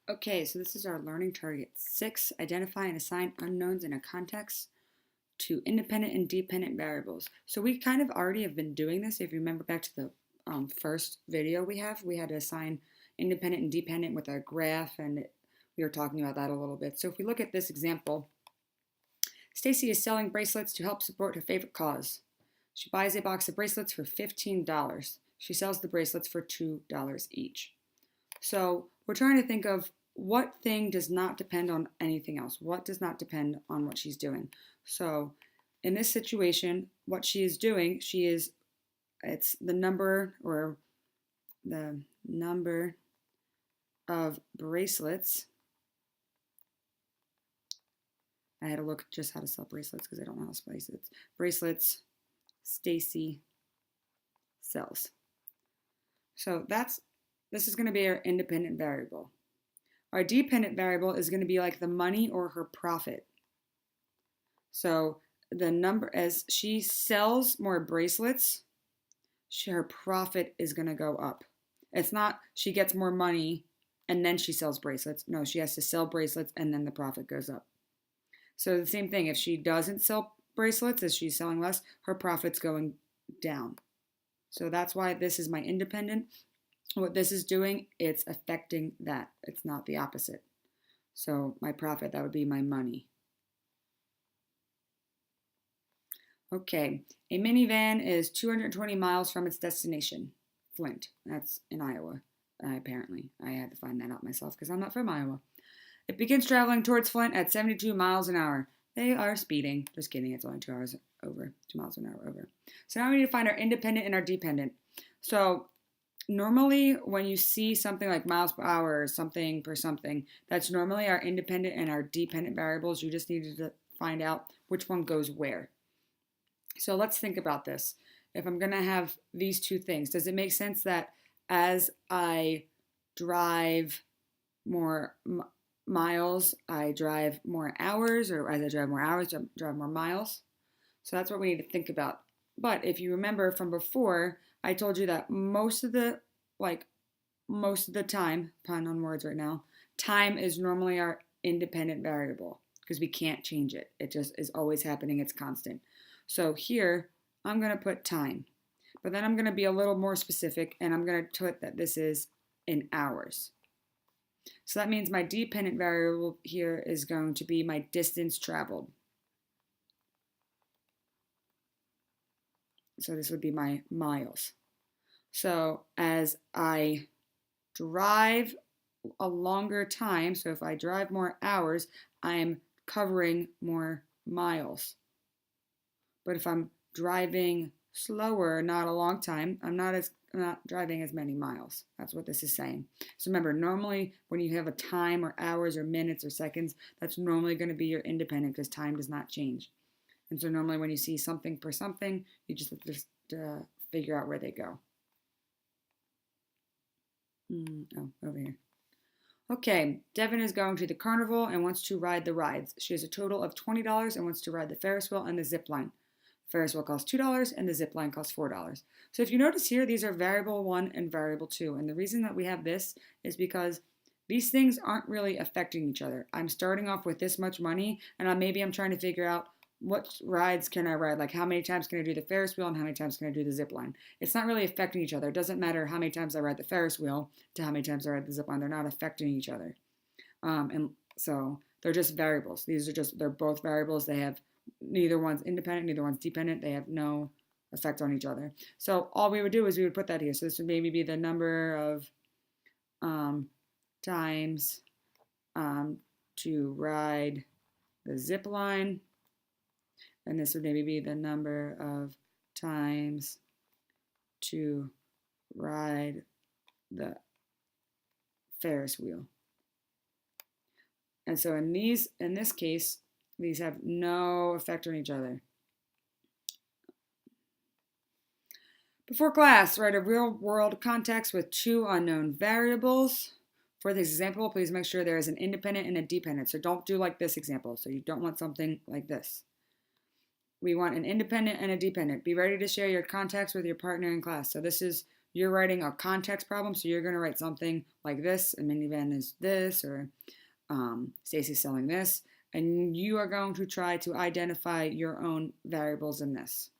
Okay, so this is our learning target 6. Identify and assign unknowns in a context to independent and dependent variables. So we kind of already have been doing this. If you remember back to the first video we had to assign independent and dependent with our graph, and we were talking about that a little bit. So if we look at this example, Stacy is selling bracelets to help support her favorite cause. She buys a box of bracelets for $15. She sells the bracelets for $2 each. So we're trying to think of what thing does not depend on anything else. What does not depend on what she's doing? So in this situation, what she is doing, it's the number of bracelets. I had to look just how to spell bracelets because I don't know how to spell bracelets. Bracelets Stacy sells. So this is going to be our independent variable. Our dependent variable is going to be like the money or her profit. So the number, as she sells more bracelets, her profit is going to go up. It's not she gets more money and then she sells bracelets. No, she has to sell bracelets and then the profit goes up. So the same thing, if she doesn't sell bracelets, as she's selling less, her profit's going down. So that's why this is my independent. What this is doing, it's affecting that. It's not the opposite. So my profit, that would be my money. Okay, a minivan is 220 miles from its destination, Flint. That's in Iowa, apparently. I had to find that out myself because I'm not from Iowa. It begins traveling towards Flint at 72 miles an hour. They are speeding. Just kidding, it's only 2 hours over, 2 miles an hour over. So now we need to find our independent and our dependent. So normally when you see something like miles per hour or something per something, that's normally our independent and our dependent variables. You just need to find out which one goes where. So let's think about this. If I'm going to have these two things, does it make sense that as I drive more miles, I drive more hours, or as I drive more hours, I drive more miles? So that's what we need to think about. But if you remember from before, I told you that most of the time, pun on words right now, time is normally our independent variable because we can't change it. It just is always happening. It's constant. So here, I'm going to put time. But then I'm going to be a little more specific, and I'm going to put that this is in hours. So that means my dependent variable here is going to be my distance traveled. So this would be my miles. So as I drive a longer time, so if I drive more hours, I'm covering more miles. But if I'm driving slower, not a long time, I'm not driving as many miles. That's what this is saying. So remember, normally when you have a time or hours or minutes or seconds, that's normally going to be your independent because time does not change. And so normally when you see something per something, you just have to figure out where they go. Over here. Okay, Devin is going to the carnival and wants to ride the rides. She has a total of $20 and wants to ride the Ferris wheel and the zip line. Ferris wheel costs $2 and the zip line costs $4. So if you notice here, these are variable 1 and variable 2. And the reason that we have this is because these things aren't really affecting each other. I'm starting off with this much money, and maybe I'm trying to figure out what rides can I ride? Like how many times can I do the Ferris wheel and how many times can I do the zip line? It's not really affecting each other. It doesn't matter how many times I ride the Ferris wheel to how many times I ride the zip line. They're not affecting each other. And so they're just variables. They're both variables. They have neither one's independent, neither one's dependent. They have no effect on each other. So all we would do is we would put that here. So this would maybe be the number of times to ride the zip line. And this would maybe be the number of times to ride the Ferris wheel. And so in this case, these have no effect on each other. Before class, write a real-world context with 2 unknown variables. For this example, please make sure there is an independent and a dependent. So don't do like this example. So you don't want something like this. We want an independent and a dependent. Be ready to share your contacts with your partner in class. So this is you're writing a context problem, so you're going to write something like this, a minivan is this, or Stacy's selling this, and you are going to try to identify your own variables in this.